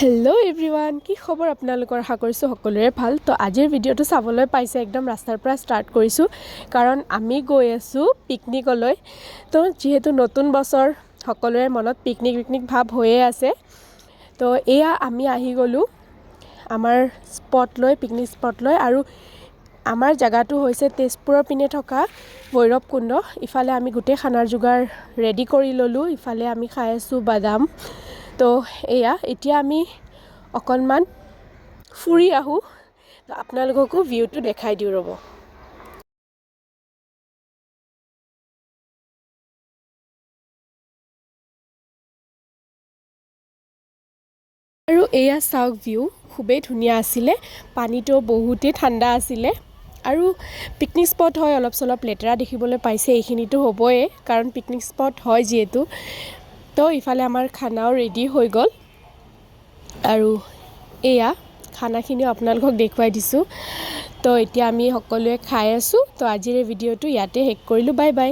Hello' everyone, কি খবৰ আপোনালোকৰ? আশা কৰিছোঁ সকলোৰে ভাল। তো আজিৰ ভিডিঅ'টো চাবলৈ পাইছে একদম ৰাস্তাৰ পৰা ষ্টাৰ্ট কৰিছোঁ, কাৰণ আমি গৈ আছোঁ পিকনিকলৈ। তো যিহেতু নতুন বছৰ, সকলোৰে মনত পিকনিক ভাৱ হৈয়ে আছে। তো এয়া আমি আহি গ'লোঁ আমাৰ পিকনিক স্পটলৈ। আৰু আমাৰ জেগাটো হৈছে তেজপুৰৰ পিনে থকা ভৈৰৱকুণ্ড। ইফালে আমি গোটেই খানাৰ যোগাৰ ৰেডি কৰি ল'লোঁ। ইফালে আমি খাই আছোঁ বাদাম। তো এতিয়া আমি অকণমান ফুৰি আহোঁ। তো আপোনালোককো ভিউটো দেখাই দিওঁ ৰ'ব। আৰু এয়া চাওক, ভিউ খুবেই ধুনীয়া আছিলে। পানীটো বহুতেই ঠাণ্ডা আছিলে। আৰু পিকনিক স্পট হয়, অলপ চলপ লেতেৰা দেখিবলৈ পাইছে। এইখিনিতো হ'বই, কাৰণ পিকনিক স্পট হয় যিহেতু। তো ইফালে আমাৰ খানাও ৰেডি হৈ গ'ল। আৰু এয়া খানাখিনিও আপোনালোকক দেখুৱাই দিছোঁ। তো এতিয়া আমি সকলোৱে খাই আছোঁ। তো আজিৰ এই ভিডিঅ'টো ইয়াতে শেষ কৰিলোঁ। Bye bye.